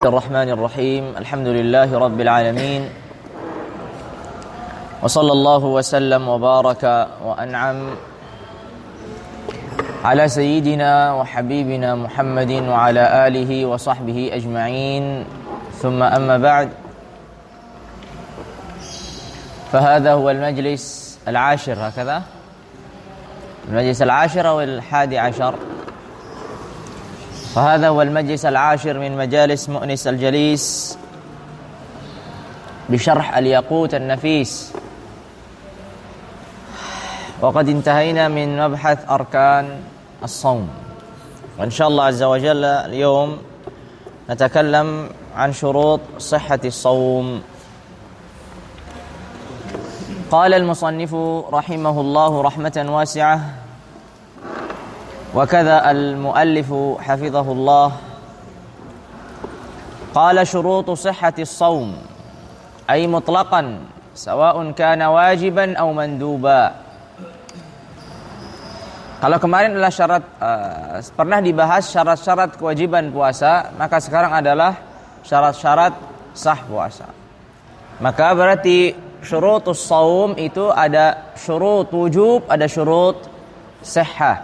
الرحمن الرحيم الحمد لله رب العالمين وصلى الله وسلم وبارك وأنعم على سيدنا وحبيبنا محمد وعلى آله وصحبه أجمعين ثم أما بعد فهذا هو المجلس العاشر هكذا المجلس العاشر أو الحادي عشر فهذا هو المجلس العاشر من مجالس مؤنس الجليس بشرح الياقوت النفيس وقد انتهينا من مبحث أركان الصوم وإن شاء الله عز وجل اليوم نتكلم عن شروط صحة الصوم. قال المصنف رحمه الله رحمة واسعة وكذا المؤلف حفظه الله قال شروط صحة الصوم أي مطلقا سواء كان واجبا أو مندوبا. Kalau kemarin adalah syarat pernah dibahas syarat-syarat kewajiban puasa, maka sekarang adalah syarat-syarat sah puasa. Maka berarti syurutus shaum itu ada syurut wujub, ada syurut sihhah.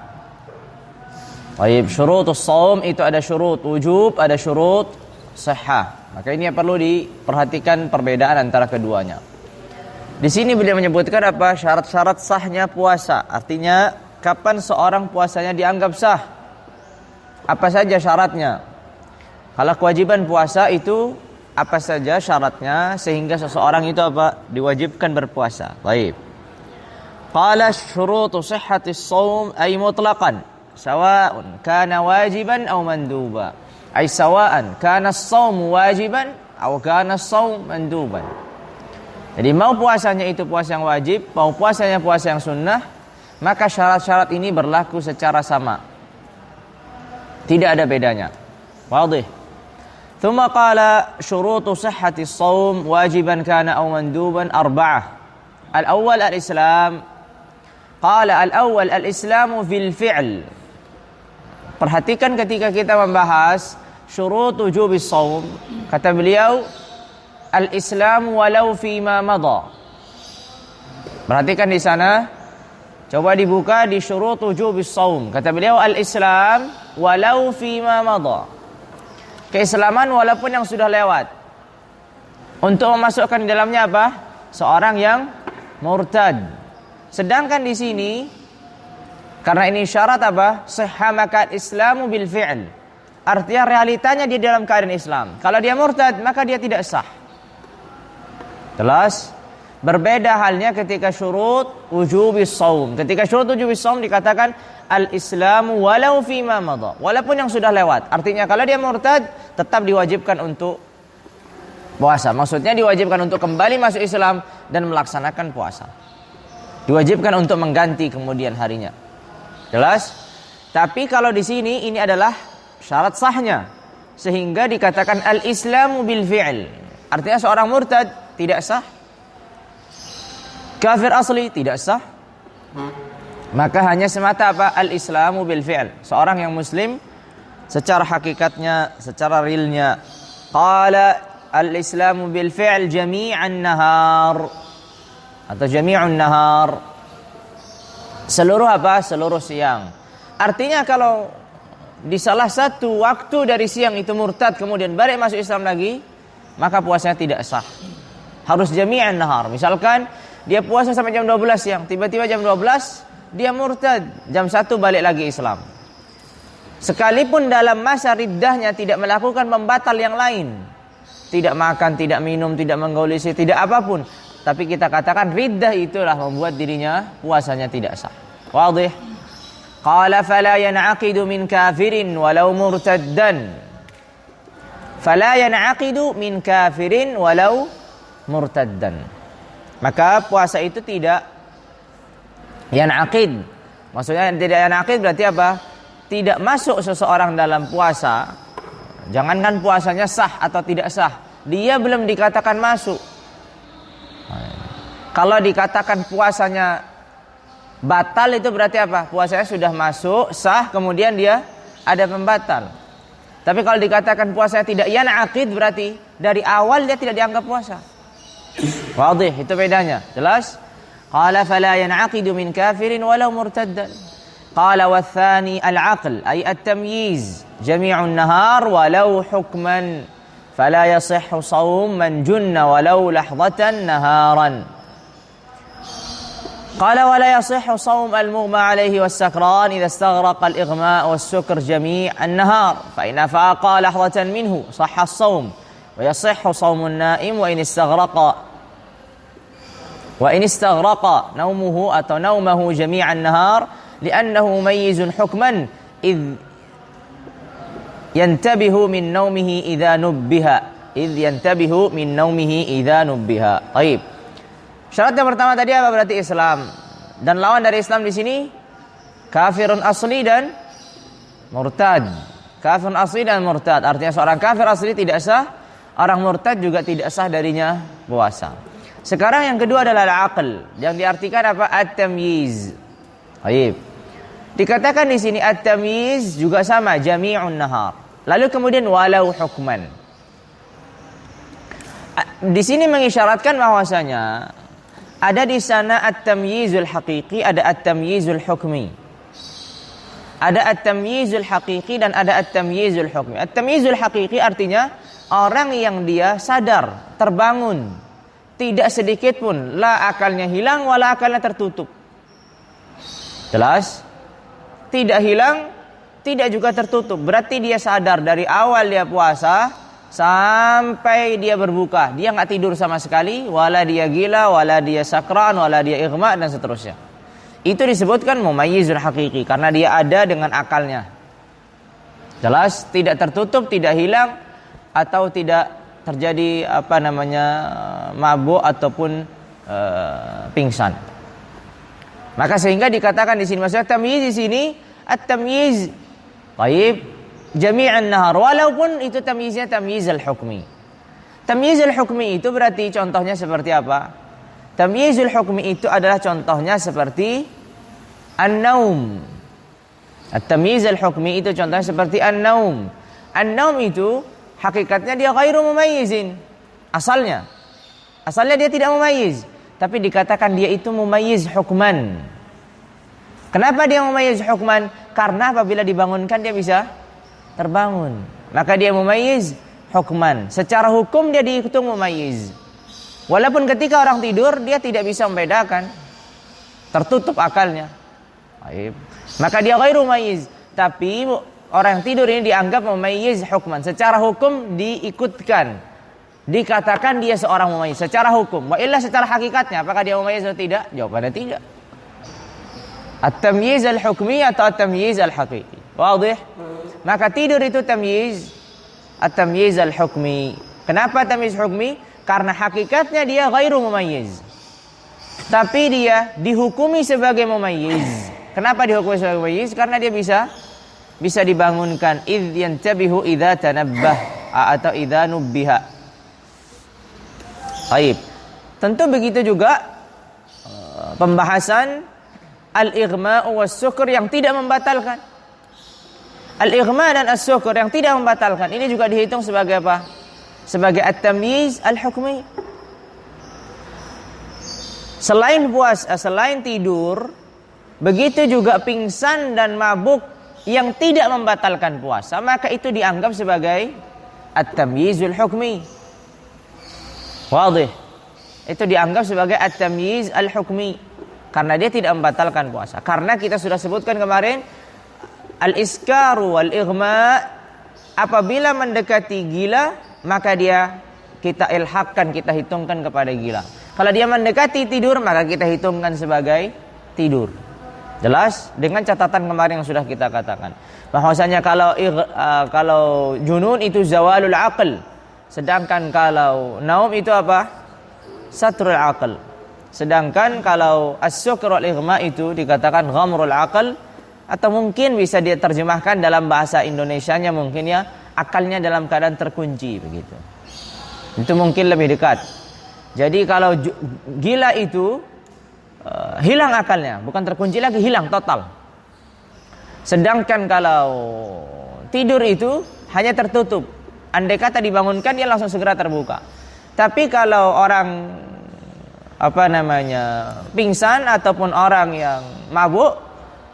Baik, syurutus shaum itu ada syurut wujub, ada syurut sihhah. Maka ini yang perlu diperhatikan perbedaan antara keduanya. Di sini beliau menyebutkan apa? Syarat-syarat sahnya puasa. Artinya kapan seorang puasanya dianggap sah? Apa saja syaratnya? Kalau kewajiban puasa itu apa saja syaratnya sehingga seseorang itu apa? Diwajibkan berpuasa. Baik. Qala syurutu sihhatis shaum ay mutlaqan sawa'un kana wajiban aw manduba. Ay sawa'an kana as-shaum wajiban aw kana as-shaum manduban. Jadi mau puasanya itu puasa yang wajib, mau puasanya puasa yang sunnah, maka syarat-syarat ini berlaku secara sama. Tidak ada bedanya. Wadih. Thumma qala syurutu sihhatis shaum wajiban kana aw manduban arba'ah. Al-awwal al-islam. Qala al-awwal al-islamu fil fi'l. Perhatikan ketika kita membahas syurut wujubis shaum, kata beliau al-islam walau fima madha. Perhatikan di sana. Coba dibuka di syurut wujubis shaum. Kata beliau al-islam walau fima madha. Keislaman walaupun yang sudah lewat. Untuk memasukkan di dalamnya apa? Seorang yang murtad. Sedangkan di sini karena ini syarat apa? Sihha maka islamu bil fi'l. Artinya realitanya dia dalam keadaan Islam. Kalau dia murtad maka dia tidak sah. Jelas? Berbeda halnya ketika syurut wujubis shaum. Ketika syurut wujubis shaum dikatakan al-islamu walau fima madha. Walaupun yang sudah lewat. Artinya kalau dia murtad tetap diwajibkan untuk puasa. Maksudnya diwajibkan untuk kembali masuk Islam dan melaksanakan puasa. Diwajibkan untuk mengganti kemudian harinya. Jelas? Tapi kalau di sini ini adalah syarat sahnya. Sehingga dikatakan al-islamu bil fi'l. Artinya seorang murtad tidak sah. Kafir asli tidak sah. Maka hanya semata apa? Al-islamu bil fi'l. Seorang yang muslim secara hakikatnya, secara realnya. Qala al-islamu bil fi'l jami'an nahar. Atau jami'un nahar. Seluruh apa? Seluruh siang. Artinya kalau di salah satu waktu dari siang itu murtad kemudian balik masuk Islam lagi, maka puasanya tidak sah. Harus jami'an nahar. Misalkan dia puasa sampai jam 12 siang, tiba-tiba jam 12 dia murtad, jam 1 balik lagi Islam. Sekalipun dalam masa riddahnya tidak melakukan pembatal yang lain, tidak makan, tidak minum, tidak menggolisi, tidak apapun, tapi kita katakan riddah itulah membuat dirinya puasanya tidak sah. Wadih. Qala fala yan'aqidu min kafirin walau murtaddan. Fala yan'aqidu min kafirin walau murtaddan. Maka puasa itu tidak yan'aqid. Maksudnya tidak yan'aqid berarti apa? Tidak masuk seseorang dalam puasa. Jangankan puasanya sah atau tidak sah, dia belum dikatakan masuk. Kalau dikatakan puasanya batal itu berarti apa? Puasanya sudah masuk, sah, kemudian dia ada pembatal. Tapi kalau dikatakan puasa tidak yanaqid, berarti dari awal dia tidak dianggap puasa. Wadih, itu bedanya. Jelas? Qala fala yan'aqidu min kafirin walau murtaddan. Qala wathani al-aql ay at-tamyiz jami'un nahar walau hukman fala yasihhu shawm man junna walau lahdatan naharan. Qala wala yasihhu shawm al-mughma alayhi was-sakran idza istaghraqa al-ighma' was-sukr jami' an-nahar fa in afaqa lahdatan minhu sahha as-shawm wa yasihhu shawm an-na'im wa in istaghraqa naumuhu atau naumahu jami' an-nahar li'annahu mumayyizun hukman idh yantabihu min naumihi idza nubbiha. Baik. Syarat yang pertama tadi apa? Berarti Islam. Dan lawan dari Islam di sini kafirun asli dan murtad. Kafirun asli dan murtad. Artinya seorang kafir asli tidak sah, orang murtad juga tidak sah darinya puasa. Sekarang yang kedua adalah al-aql. Yang diartikan apa? At-tamyiz. Baik. Dikatakan di sini at-tamyiz juga sama, jami'un nahar. Lalu kemudian walau hukman. Di sini mengisyaratkan bahwasanya ada di sana at-tamyizul haqiqi, ada at-tamyizul hukmi. Ada at-tamyizul haqiqi dan ada at-tamyizul hukmi. At-tamyizul haqiqi artinya orang yang dia sadar, terbangun, tidak sedikit pun la akalnya hilang wala akalnya tertutup. Jelas? Tidak hilang, tidak juga tertutup. Berarti dia sadar dari awal dia puasa sampai dia berbuka, dia nggak tidur sama sekali, wala dia gila, wala dia sakran, wala dia ighma dan seterusnya. Itu disebutkan mumayyizul haqiqi karena dia ada dengan akalnya. Jelas, tidak tertutup, tidak hilang atau tidak terjadi mabuk ataupun pingsan. Maka sehingga dikatakan di sini maksudnya tamyiz di sini at-tamyiz baik jami'an nahar, walaupun itu tamyiznya tamyiz al-hukmi. Tamyiz al-hukmi itu berarti contohnya seperti apa? Tamyizul hukmi itu adalah contohnya seperti an-naum. At-tamyiz al-hukmi itu contohnya seperti an-naum. An-naum itu hakikatnya dia ghairu mumayyizin. Asalnya dia tidak mumayyiz, tapi dikatakan dia itu mumayyiz hukman. Kenapa dia mumayyiz hukman? Karena apabila dibangunkan dia bisa terbangun, maka dia mumayyiz hukman. Secara hukum dia dihitung mumayyiz. Walaupun ketika orang tidur dia tidak bisa membedakan, tertutup akalnya. Baik. Maka dia ghairu mumayyiz. Tapi orang yang tidur ini dianggap mumayyiz hukman. Secara hukum diikutkan, dikatakan dia seorang mumayyiz secara hukum. Wa illa secara hakikatnya apakah dia mumayyiz atau tidak? Jawabannya tidak. At-tamyiz al-hukmi atau at-tamyiz al-haqiqi. Wadih? Maka tidur itu tamyiz, at-tamyiz al-hukmi. Kenapa tamyiz hukmi? Karena hakikatnya dia ghairu mumayyiz, tapi dia dihukumi sebagai mumayyiz. Kenapa dihukumi sebagai mumayyiz? Karena dia bisa dibangunkan. Idz yantabihu idza tanabbah atau idza nubbiha. Baik. Tentu begitu juga pembahasan al-ighma' was-sukr yang tidak membatalkan. Al-ighma' dan as-sukr yang tidak membatalkan ini juga dihitung sebagai apa? Sebagai at-tamyiz al-hukmi. Selain tidur, begitu juga pingsan dan mabuk yang tidak membatalkan puasa, maka itu dianggap sebagai at-tamyizul hukmi. Wadih. Itu dianggap sebagai at-tamyiz al-hukmi karena dia tidak membatalkan puasa. Karena kita sudah sebutkan kemarin al-iskaru wal-ighma, apabila mendekati gila maka kita ilhaqkan, kita hitungkan kepada gila. Kalau dia mendekati tidur maka kita hitungkan sebagai tidur. Jelas? Dengan catatan kemarin yang sudah kita katakan bahwasanya kalau junun itu zawalul aql, sedangkan kalau naum itu apa? Satrul aql. Sedangkan kalau as-sukr wal ighma itu dikatakan ghamrul aql, atau mungkin bisa diterjemahkan dalam bahasa Indonesianya mungkin ya, akalnya dalam keadaan terkunci begitu. Itu mungkin lebih dekat. Jadi kalau gila itu hilang akalnya, bukan terkunci lagi, hilang total. Sedangkan kalau tidur itu hanya tertutup. Andai kata dibangunkan dia langsung segera terbuka. Tapi kalau orang pingsan ataupun orang yang mabuk,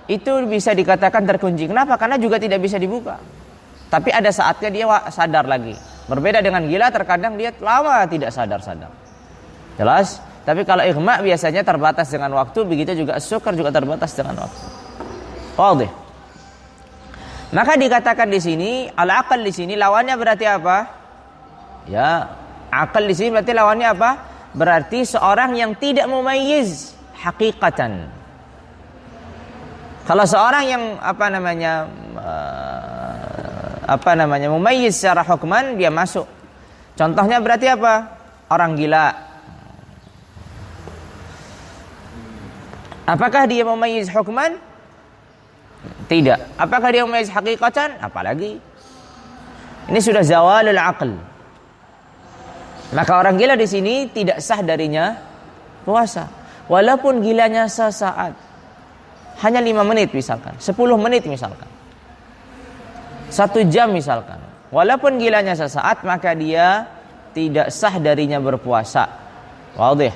itu bisa dikatakan terkunci. Kenapa? Karena juga tidak bisa dibuka. Tapi ada saatnya dia sadar lagi. Berbeda dengan gila, terkadang dia lama tidak sadar-sadar. Jelas? Tapi kalau ighma biasanya terbatas dengan waktu, begitu juga sukar juga terbatas dengan waktu. Wadah. Maka dikatakan di sini, al-aqal di sini lawannya berarti apa? Ya, akal di sini berarti lawannya apa? Berarti seorang yang tidak mumayyiz hakikatan. Kalau seorang yang mumayyiz secara hukman, dia masuk. Contohnya berarti apa? Orang gila. Apakah dia mumayyiz hukman? Tidak. Apakah dia mumayyiz hakikatan? Apalagi. Ini sudah zawalul aql. Maka orang gila di sini tidak sah darinya puasa. Walaupun gilanya sesaat. Hanya 5 menit misalkan, 10 menit misalkan, 1 jam misalkan. Walaupun gilanya sesaat, maka dia tidak sah darinya berpuasa. Wadih.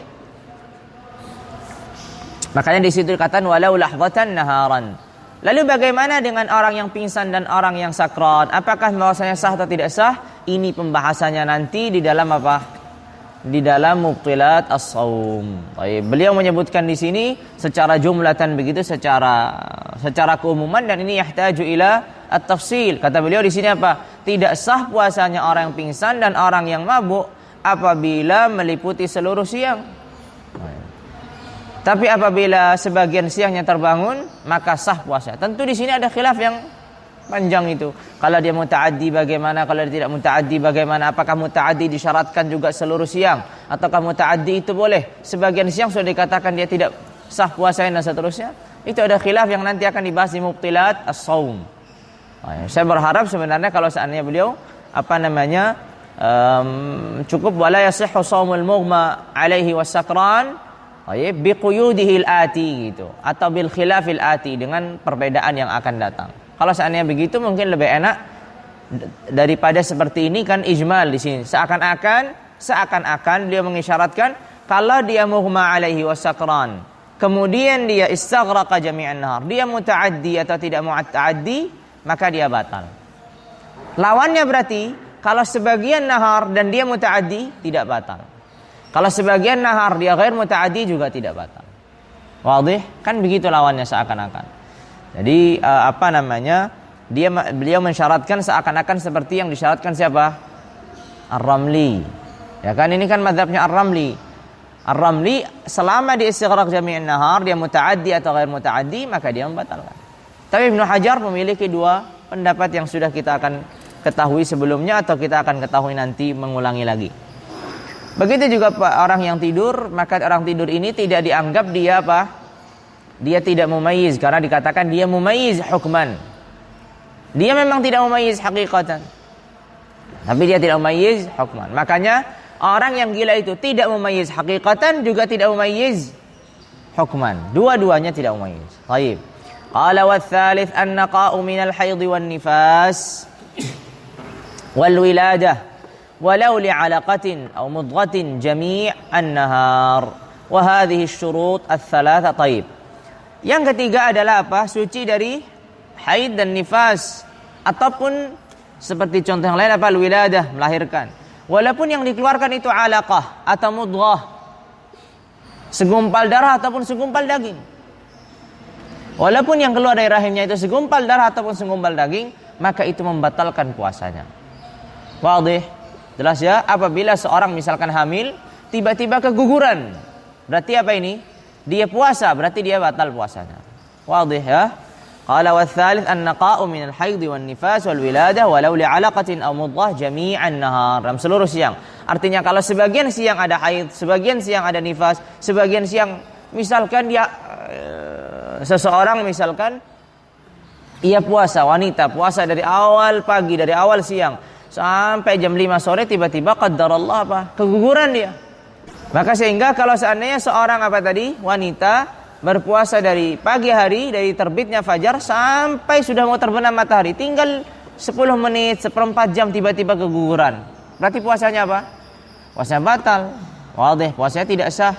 Makanya di situ dikatakan walau lahzatan naharan. Lalu bagaimana dengan orang yang pingsan dan orang yang sakrat? Apakah bahwasanya sah atau tidak sah? Ini pembahasannya nanti di dalam apa? Di dalam mubtilat as-shaum. Beliau menyebutkan di sini secara jumlatan begitu, secara keumuman, dan ini yahtaju ila at-tafsil. Kata beliau di sini apa? Tidak sah puasanya orang yang pingsan dan orang yang mabuk apabila meliputi seluruh siang. Tapi apabila sebagian siangnya terbangun, maka sah puasa. Tentu di sini ada khilaf yang panjang itu. Kalau dia muta'addi bagaimana, kalau dia tidak muta'addi bagaimana? Apakah muta'addi disyaratkan juga seluruh siang, ataukah muta'addi itu boleh sebagian siang sudah dikatakan dia tidak sah puasanya dan seterusnya? Itu ada khilaf yang nanti akan dibahas di mubtilat as-shaum. Saya berharap sebenarnya kalau seandainya beliau cukup wala yasihhu shaumul mughma alaihi wasakran biquyudihil ati gitu, atau bil khilafil ati, dengan perbedaan yang akan datang. Kalau seandainya begitu mungkin lebih enak daripada seperti ini kan ijmal di sini. Seakan-akan beliau mengisyaratkan kalau dia mughma alaihi wasakran, kemudian dia istaghraqa jami'an nahar, dia muta'addi atau tidak muta'addi, maka dia batal. Lawannya berarti kalau sebagian nahar dan dia muta'addi, tidak batal. Kalau sebagian nahar dia ghair muta'addi, juga tidak batal. Wadih? Kan begitu lawannya seakan-akan. Jadi beliau mensyaratkan seakan-akan seperti yang disyaratkan siapa? Ar-Ramli. Ya kan, ini kan mazhabnya Ar-Ramli. Ar-Ramli selama di istighraq jami'an nahar dia muta'addi atau ghair muta'addi, maka dia membatalkan. Tapi Ibnu Hajar memiliki 2 pendapat yang sudah kita akan ketahui sebelumnya, atau kita akan ketahui nanti mengulangi lagi. Begitu juga orang yang tidur, maka orang tidur ini tidak dianggap dia apa? Dia tidak mumayyiz, karena dikatakan dia mumayyiz hukman. Dia memang tidak mumayyiz hakikatan, tapi dia tidak mumayyiz hukman. Makanya orang yang gila itu tidak mumayyiz hakikatan, juga tidak mumayyiz hukman. Dua-duanya tidak mumayyiz. Baik. Qala wa tsalits an-naqa'u minal haidh wan nifas wal wiladah walau li'alaqatin aw mudghatin jami' an-nahar wa hadhihi asy-syurut ats-tsalatsa. Taib. Yang ketiga adalah apa? Suci dari haid dan nifas, ataupun seperti contoh yang lain apa? Al-wiladah, melahirkan. Walaupun yang dikeluarkan itu alaqah atau mudghah, segumpal darah ataupun segumpal daging. Walaupun yang keluar dari rahimnya itu segumpal darah ataupun segumpal daging, maka itu membatalkan puasanya. Wadih? Jelas ya? Apabila seorang misalkan hamil, tiba-tiba keguguran, berarti apa ini? Dia puasa, berarti dia batal puasanya. Wadih ya? Qala wa tsalits an-naqa'u min al-haidh wan nifas wal wiladah walau li'alaqatin aw mudghah jami'an nahar, dalam seluruh siang. Artinya kalau sebagian siang ada haid, sebagian siang ada nifas, sebagian siang misalkan dia seseorang misalkan ia puasa, wanita puasa dari awal pagi, dari awal siang sampai jam 5 sore, tiba-tiba qaddarallah apa? Keguguran dia. Maka sehingga kalau seandainya seorang wanita berpuasa dari pagi hari, dari terbitnya fajar sampai sudah mau terbenam matahari, tinggal 10 menit, seperempat jam tiba-tiba keguguran. Berarti puasanya apa? Puasanya batal. Wadih, puasanya tidak sah.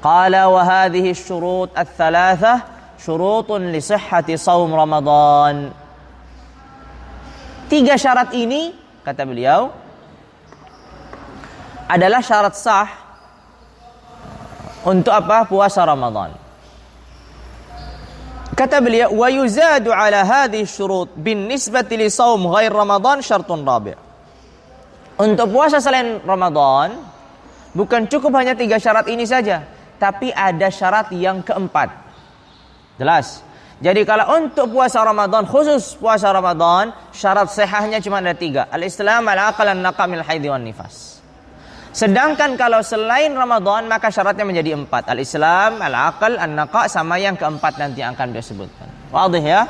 Qala wa hadhihi syurut ats-tsalatsah syurutun li sihhati shaum Ramadan. 3 syarat ini, kata beliau, adalah syarat sah untuk apa? Puasa Ramadan. Kata beliau, wa yuzadu ala hadhihi syurut bin nisbati li shaum ghair Ramadan syartun rabi'. Untuk puasa selain Ramadan, bukan cukup hanya 3 syarat ini saja, tapi ada syarat yang keempat. Jelas? Jadi kalau untuk puasa Ramadan, khusus puasa Ramadan, syarat sahihnya cuma ada 3. Al-Islam, al-aql, an-naqa' minal haidhi wan nifas. Sedangkan kalau selain Ramadan, maka syaratnya menjadi 4. Al-Islam, al-aql, an-naqa', sama yang keempat nanti akan disebutkan. Wadih ya?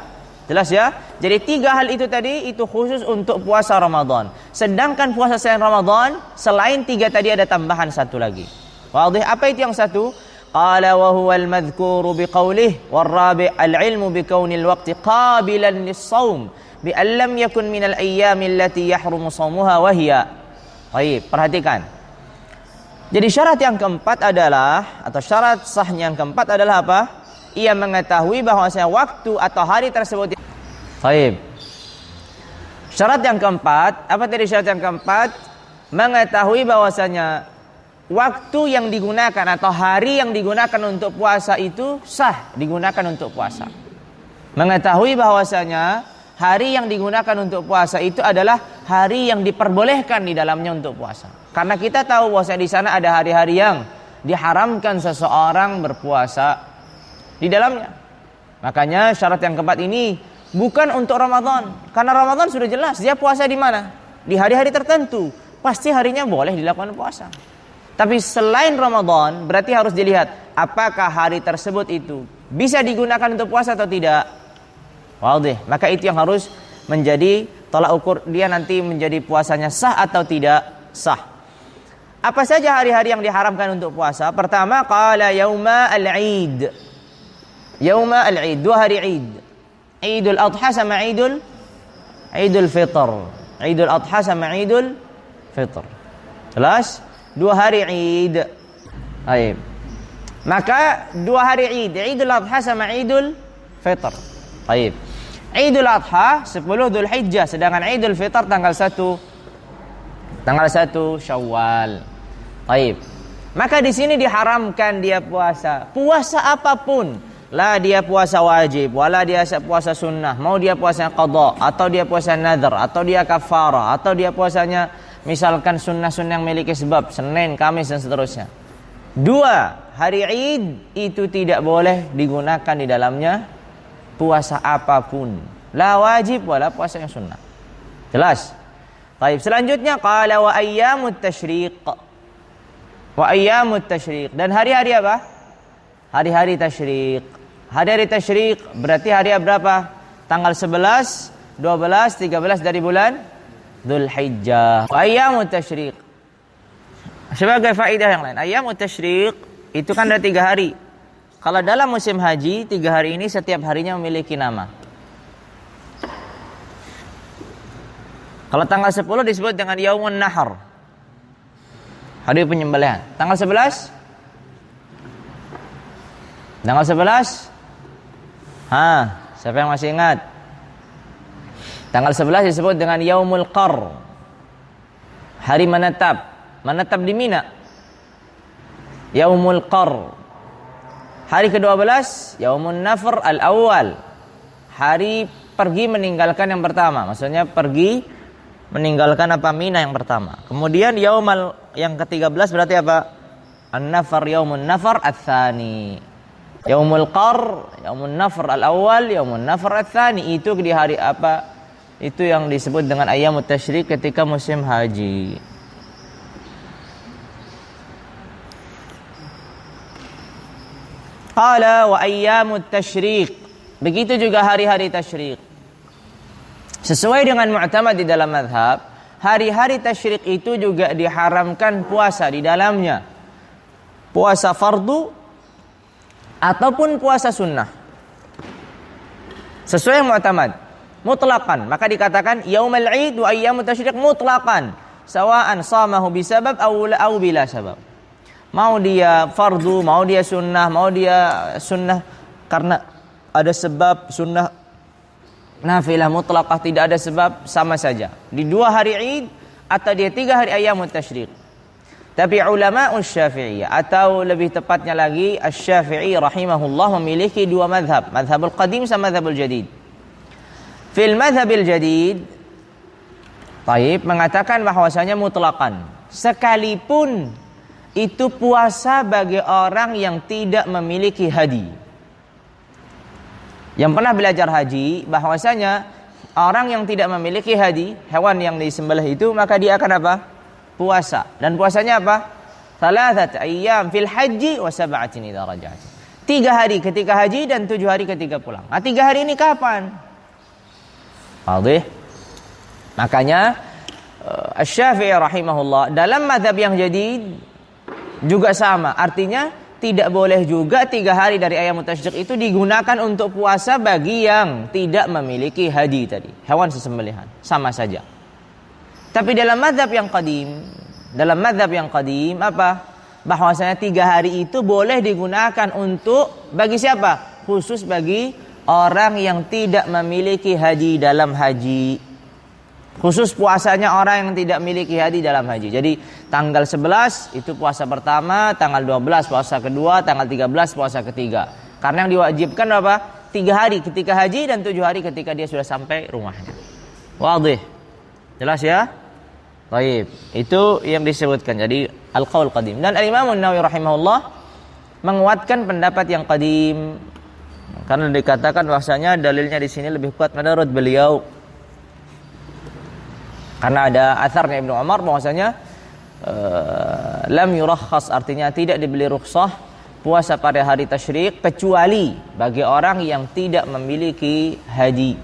Jelas ya? Jadi 3 hal itu tadi, itu khusus untuk puasa Ramadan. Sedangkan puasa selain Ramadan, selain 3 tadi ada tambahan 1 lagi. Wadih, apa itu yang 1? Qala wa huwa al-madhkuru biqawlihi war-rabi' al-'ilmu bikaunil waqti qabilan lis-shaum bi an lam yakun minal ayyami allati yahrumu shaumuha wa hiya. Baik, perhatikan. Jadi syarat yang keempat adalah, atau syarat sahnya yang keempat adalah apa? Ia mengetahui bahwasanya waktu atau hari tersebut. Baik. Syarat yang keempat, apa tadi syarat yang keempat? Mengetahui bahwasanya waktu yang digunakan atau hari yang digunakan untuk puasa itu sah digunakan untuk puasa. Mengetahui bahwasanya hari yang digunakan untuk puasa itu adalah hari yang diperbolehkan di dalamnya untuk puasa. Karena kita tahu bahwa di sana ada hari-hari yang diharamkan seseorang berpuasa di dalamnya. Makanya syarat yang keempat ini bukan untuk Ramadan. Karena Ramadan sudah jelas dia puasa di mana? Di hari-hari tertentu. Pasti harinya boleh dilakukan puasa. Tapi selain Ramadan, berarti harus dilihat apakah hari tersebut itu bisa digunakan untuk puasa atau tidak. Wadih. Maka itu yang harus menjadi tolak ukur dia nanti menjadi puasanya sah atau tidak sah. Apa saja hari-hari yang diharamkan untuk puasa? Pertama, qala yauma al-'id. Yauma al-'id, 2 hari Id. Idul Adha sama Idul Fitr. Idul Adha sama Idul Fitr. Jelas? 2 hari Id. Baik. Maka 2 hari Id, Idul Adha sama Idul Fitr. Baik. Idul Adha 10 Dzulhijjah, sedangkan Idul Fitr tanggal 1 Syawal. Baik. Maka di sini diharamkan dia puasa. Puasa apapun. Lah dia puasa wajib, wala dia puasa sunnah, mau dia puasa qada, atau dia puasa nadhr, atau dia kafarah, atau dia puasanya misalkan sunnah-sunnah yang memiliki sebab, Senin, Kamis dan seterusnya. 2 hari Id itu tidak boleh digunakan di dalamnya puasa apapun, la wajib wala puasa yang sunnah. Jelas? Baik, selanjutnya qala wa ayyamut tasyriq. Wa ayyamut tasyriq, dan hari-hari apa? Hari-hari tasyriq. Hari-hari tasyriq berarti hari berapa? Tanggal 11, 12, 13 dari bulan Dzulhijjah. Ayyamut tasyriq. Sebagai faedah yang lain, ayyamut tasyriq itu kan ada 3 hari. Kalau dalam musim haji, 3 hari ini setiap harinya memiliki nama. Kalau tanggal 10 disebut dengan Yaumun Nahar, hari penyembelihan. Tanggal 11? Tanggal 11? Siapa yang masih ingat? Tanggal 11 disebut dengan Yaumul Qar, hari menetap. Menetap di Mina. Yaumul Qar. Hari ke-12 Yaumun Nafr al-Awwal, hari pergi meninggalkan yang pertama. Maksudnya pergi meninggalkan apa? Mina yang pertama. Kemudian Yaumal yang ke-13 berarti apa? An-Nafr, Yaumun Nafr ats-tsani. Yaumul Qar, Yaumun Nafr al-Awwal, Yaumun Nafr ats-tsani, itu di hari apa? Itu yang disebut dengan ayyamut tasyrik ketika musim haji. Qala wa ayyamut tasyrik. Begitu juga hari-hari tasyrik. Sesuai dengan mu'tamad di dalam mazhab, hari-hari tasyrik itu juga diharamkan puasa di dalamnya. Puasa fardu ataupun puasa sunnah. Sesuai yang mu'tamad. mutlaqan. Maka dikatakan yaumul 'id wa ayyamut tasyrik mutlaqan, sawa'an shamahu bisabab aw bila sabab. Mau dia fardu, mau dia sunnah karena ada sebab, sunnah nafilah mutlaqah tidak ada sebab, sama saja. Di 2 hari Id atau dia 3 hari ayyamut tasyrik. Tapi ulama Syafi'iyah atau lebih tepatnya lagi Asy-Syafi'i rahimahullah memiliki 2 mazhab, mazhabul qadim sama mazhabul jadid. Fil mazhabil jadid mengatakan bahwasanya mutlaqan, sekalipun itu puasa bagi orang yang tidak memiliki hadi. Yang pernah belajar haji bahwasanya orang yang tidak memiliki hadi, hewan yang disembelih itu, maka dia akan apa? Puasa. Dan puasanya apa? 3 ayyam fil haji wa 7 idza raja'at. 3 hari ketika haji dan 7 hari ketika pulang. Nah, 3 hari ini kapan? Wadih. Makanya Asy-Syafi'i rahimahullah dalam mazhab yang jadid juga sama. Artinya tidak boleh juga 3 hari dari ayyamut tasyrik itu digunakan untuk puasa bagi yang tidak memiliki hadi tadi, hewan sesembelihan. Sama saja. Tapi dalam mazhab yang qadim apa? Bahwasanya 3 hari itu boleh digunakan untuk bagi siapa? Khusus bagi orang yang tidak memiliki hadi dalam haji. Khusus puasanya orang yang tidak memiliki hadi dalam haji. Jadi tanggal 11 itu puasa pertama, tanggal 12 puasa kedua, tanggal 13 puasa ketiga. Karena yang diwajibkan apa? 3 hari ketika haji dan 7 hari ketika dia sudah sampai rumahnya. Wadih. Jelas ya? Baik, itu yang disebutkan. Jadi al-qaul qadim. Dan Al-Imam An-Nawawi rahimahullah menguatkan pendapat yang qadim karena dikatakan bahwasanya dalilnya di sini lebih kuat menurut beliau. Karena ada atharnya Ibnu Umar bahwasanya lam yurakhas, artinya tidak diberi rukhsah puasa pada hari tasyrik kecuali bagi orang yang tidak memiliki hadi.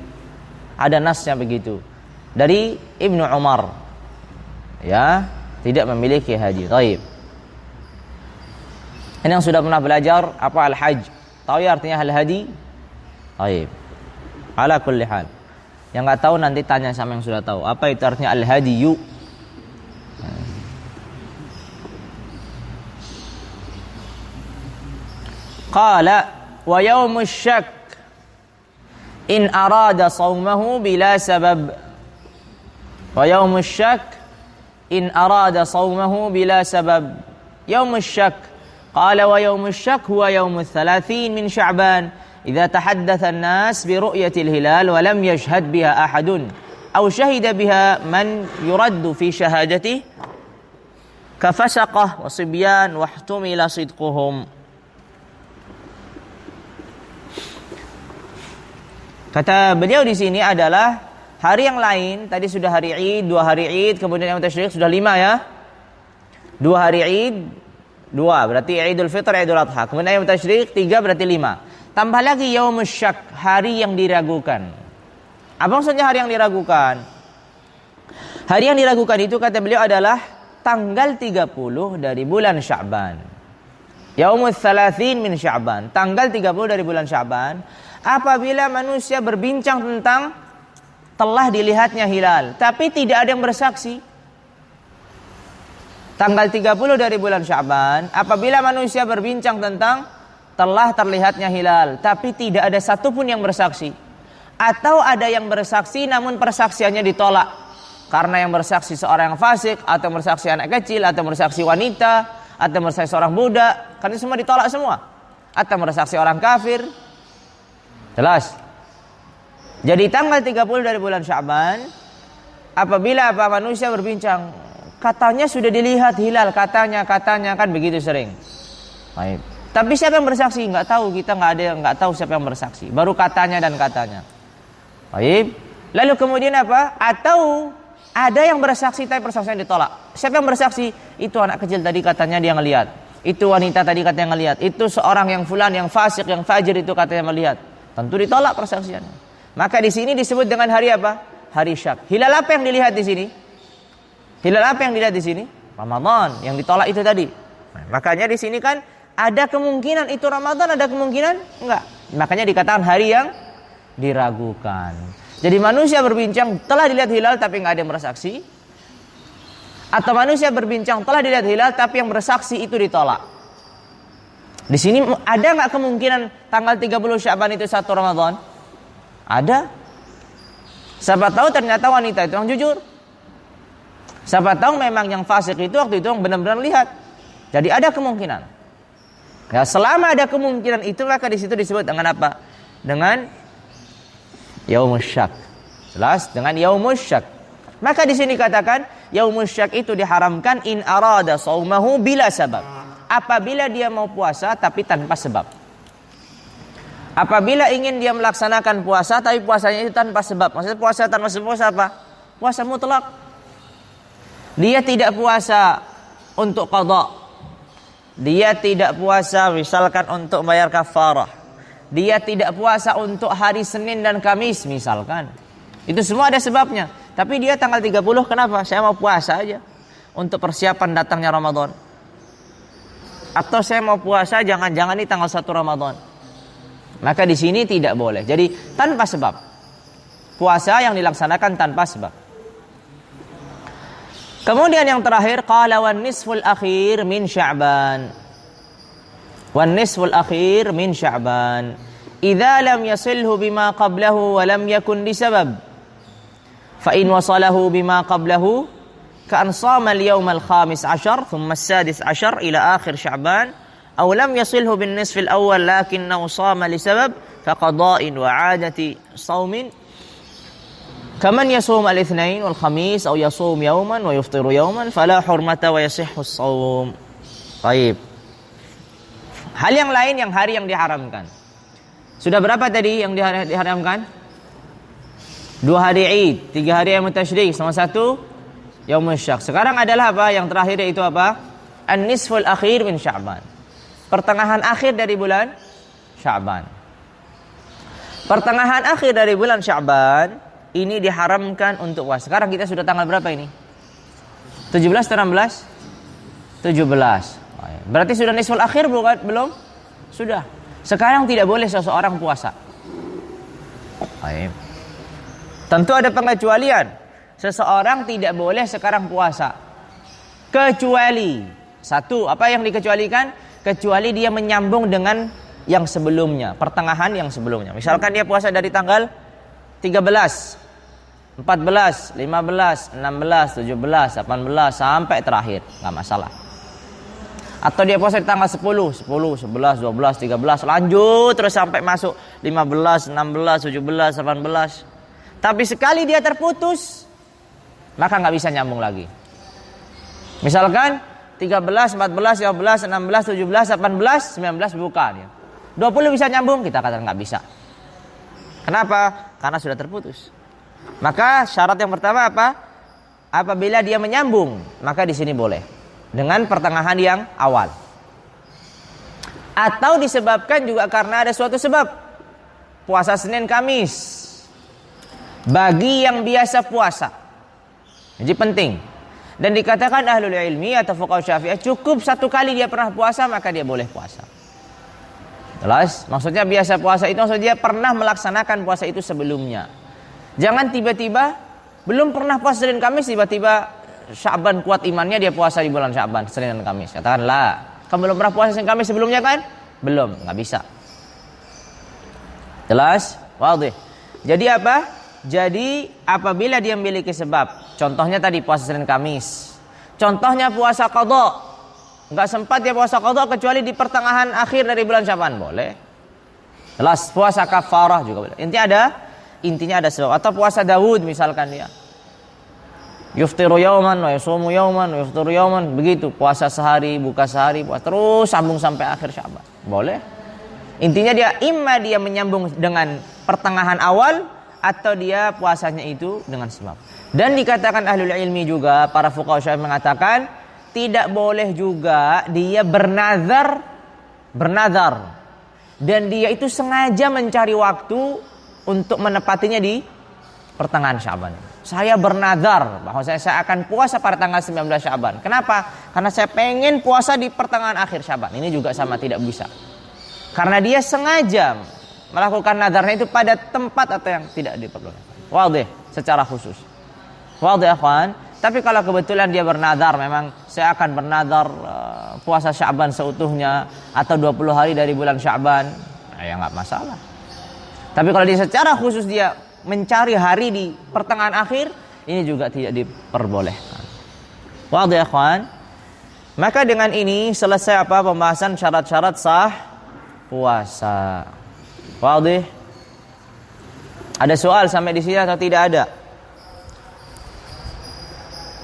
Ada nasnya begitu dari Ibnu Umar. Ya, tidak memiliki hadi. Baik. Ini yang sudah pernah belajar apa al-hajj? Tahu ya artinya al-hadi? Baik. Ala kulli hal. Yang enggak tahu nanti tanya sama yang sudah tahu. Apa itu artinya al-hadiyu? Qala wa yaumus syak in arada shaumahu bila sabab. Wa yaumus syak in arada shaumahu bila sabab. Yaumus syak. Qala wa yaumus syak huwa yaumul 30 min Sya'ban. Idza tahaddatha an-nas bi ru'yatil hilal wa lam yashhad biha ahadun aw shahida biha man yuraddu fi shahadatihi ka fasaqah wa sibyan wa ihtumila sidquhum. Kata beliau di sini adalah hari yang lain. Tadi sudah hari Id, 2 hari Id, kemudian yang tasyrik sudah 5 ya. 2 hari Id, 2 berarti Idul Fitr, Idul Adha. Kemudian yang tasyrik 3 berarti 5. Tambah lagi yaumus syak, hari yang diragukan. Apa maksudnya hari yang diragukan? Hari yang diragukan itu kata beliau adalah tanggal 30 dari bulan Sya'ban. Yaumul 30 min Sya'ban, tanggal 30 dari bulan Sya'ban. Apabila manusia berbincang tentang telah dilihatnya hilal, tapi tidak ada yang bersaksi. Tanggal 30 dari bulan Sya'ban, apabila manusia berbincang tentang telah terlihatnya hilal, tapi tidak ada satupun yang bersaksi. Atau ada yang bersaksi namun persaksiannya ditolak. Karena yang bersaksi seorang yang fasik, atau bersaksi anak kecil, atau bersaksi wanita, atau bersaksi seorang budak. Karena semua ditolak semua. Atau bersaksi orang kafir. Jelas. Jadi tanggal 30 dari bulan Sya'ban, apabila manusia berbincang, katanya sudah dilihat hilal, katanya kan begitu sering. Baik. Tapi siapa yang bersaksi? Enggak tahu, kita enggak tahu siapa yang bersaksi. Baru katanya dan katanya. Baik. Lalu kemudian apa? Atau ada yang bersaksi tapi persaksian ditolak. Siapa yang bersaksi? Itu anak kecil tadi katanya dia ngelihat. Itu wanita tadi katanya ngelihat. Itu seorang yang fulan yang fasik, yang fajir itu katanya melihat. Tentu ditolak persaksiannya. Maka di sini disebut dengan hari apa? Hari syak. Hilal apa yang dilihat di sini? Hilal apa yang dilihat di sini? Ramadan. Yang ditolak itu tadi. Nah, makanya di sini kan ada kemungkinan itu Ramadan, ada kemungkinan enggak. Makanya dikatakan hari yang diragukan. Jadi manusia berbincang telah dilihat hilal tapi nggak ada yang bersaksi, atau manusia berbincang telah dilihat hilal tapi yang bersaksi itu ditolak. Di sini ada nggak kemungkinan tanggal 30 Sya'ban itu 1 Ramadan? Ada. Siapa tahu ternyata wanita itu yang jujur. Siapa tahu memang yang fasik itu waktu itu yang benar-benar lihat. Jadi ada kemungkinan. Ya, selama ada kemungkinan itu maka di situ disebut dengan apa? Dengan yaumus syak. Jelas, dengan yaumus syak. Maka di sini katakan yaumus syak itu diharamkan in arada shaumahu bila sabab. Apabila dia mau puasa tapi tanpa sebab. Apabila ingin dia melaksanakan puasa tapi puasanya itu tanpa sebab. Maksudnya puasa tanpa sebab apa? Puasa mutlak. Dia tidak puasa untuk qada. Dia tidak puasa misalkan untuk bayar kafarah. Dia tidak puasa untuk hari Senin dan Kamis misalkan. Itu semua ada sebabnya. Tapi dia tanggal 30 kenapa? Saya mau puasa aja untuk persiapan datangnya Ramadan. Atau saya mau puasa jangan-jangan di tanggal 1 Ramadan. Maka di sini tidak boleh. Jadi tanpa sebab. Puasa yang dilaksanakan tanpa sebab. Kemudian yang terakhir qala wan nisful akhir min Sya'ban. Wan nisful akhir min Sya'ban. Idza lam yasilhu bima qablahu wa lam yakun lisabab. Fa in wasalahu bima qablahu ka'an shama al-yawm al-khamis 'ashar thumma as-sadis 'ashar ila akhir Sya'ban aw lam yasilhu bin nisf al-awwal lakinnahu shama lisabab fa qada'in wa 'adati shaumin kaman yasum al-itsnain wal khamis aw yasum yawman wa yuftiru yawman fala hurmata wa yasihhu as-shaum. Baik. Hal yang lain yang hari yang diharamkan. Sudah berapa tadi yang diharamkan? 2 hari Id, 3 hari Ayyam Tasyrik, sama 1 Yaumul Syak. Sekarang adalah apa? Yang terakhir yaitu apa? An-nisful akhir min Sya'ban. Pertengahan akhir dari bulan Sya'ban. Pertengahan akhir dari bulan Sya'ban ini diharamkan untuk puasa. Sekarang kita sudah tanggal berapa ini? 17 atau 16? 17. Berarti sudah nisful akhir bukan? Belum? Sudah. Sekarang tidak boleh seseorang puasa. Baik. Tentu ada pengecualian. Seseorang tidak boleh sekarang puasa. Kecuali satu, apa yang dikecualikan? Kecuali dia menyambung dengan yang sebelumnya, pertengahan yang sebelumnya. Misalkan dia puasa dari tanggal 13, 14, 15, 16, 17, 18 sampai terakhir, enggak masalah. Atau dia puasa di tanggal 10, 11, 12, 13, lanjut terus sampai masuk 15, 16, 17, 18. Tapi sekali dia terputus, maka nggak bisa nyambung lagi. Misalkan 13, 14, 15, 16, 17, 18, 19 buka dia. 20 bisa nyambung, kita katakan nggak bisa. Kenapa? Karena sudah terputus. Maka syarat yang pertama apa? Apabila dia menyambung, maka di sini boleh dengan pertengahan yang awal. Atau disebabkan juga karena ada suatu sebab. Puasa Senin Kamis bagi yang biasa puasa. Jadi penting. Dan dikatakan ahlul ilmi atau fuqaha Syafi'iyah cukup 1 kali dia pernah puasa maka dia boleh puasa. Jelas? Maksudnya biasa puasa itu maksudnya dia pernah melaksanakan puasa itu sebelumnya. Jangan tiba-tiba belum pernah puasa Senin Kamis tiba-tiba Sya'ban kuat imannya dia puasa di bulan Sya'ban Senin dan Kamis. Katakanlah, kamu belum pernah puasa Senin Kamis sebelumnya kan? Belum, nggak bisa. Jelas? Wadih. Jadi apa? Jadi apabila dia memiliki sebab, contohnya tadi puasa Senin Kamis. Contohnya puasa qadha. Enggak sempat dia puasa qadha kecuali di pertengahan akhir dari bulan Sya'ban, boleh. Jelas, puasa kafarah juga boleh. Intinya ada sebab. Atau puasa Daud misalkan dia. Yuftiru yauman wa yasumu yauman wa yuftiru yauman, begitu, puasa sehari, buka sehari, puasa terus sambung sampai akhir Sya'ban. Boleh. Intinya dia imma dia menyambung dengan pertengahan awal atau dia puasanya itu dengan sebab. Dan dikatakan ahlul ilmi juga, para fuqaha Syafi'i mengatakan tidak boleh juga dia bernazar dan dia itu sengaja mencari waktu untuk menepatinya di pertengahan Sya'ban. Saya bernazar bahwa saya akan puasa pada tanggal 19 Sya'ban. Kenapa? Karena saya pengen puasa di pertengahan akhir Sya'ban. Ini juga sama, tidak bisa. Karena dia sengaja melakukan nazarnya itu pada tempat atau yang tidak diperlukan. Wadih, secara khusus. Wadih akhwan. Tapi kalau kebetulan dia bernadar, memang saya akan bernadar puasa Sya'ban seutuhnya atau 20 hari dari bulan Sya'ban, ya nggak masalah. Tapi kalau dia secara khusus dia mencari hari di pertengahan akhir, ini juga tidak diperbolehkan. Wadih akhwan. Maka dengan ini selesai apa pembahasan syarat-syarat sah puasa. Wadih. Ada soal sampai di sini atau tidak ada?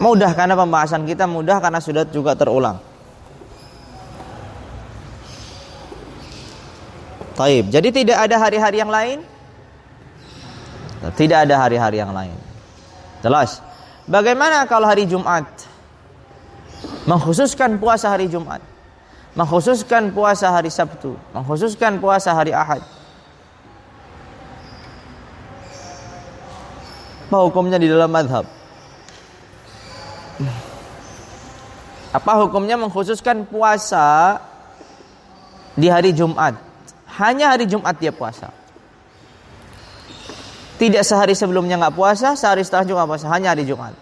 Mudah karena pembahasan kita mudah karena sudah juga terulang. Taib. Jadi tidak ada hari-hari yang lain? Tidak ada hari-hari yang lain. Jelas. Bagaimana kalau hari Jumat? Mengkhususkan puasa hari Jumat, mengkhususkan puasa hari Sabtu, mengkhususkan puasa hari Ahad. Apa hukumnya di dalam mazhab? Apa hukumnya mengkhususkan puasa di hari Jumat? Hanya hari Jumat dia puasa. Tidak sehari sebelumnya nggak puasa, sehari setelah juga puasa, hanya hari Jumat.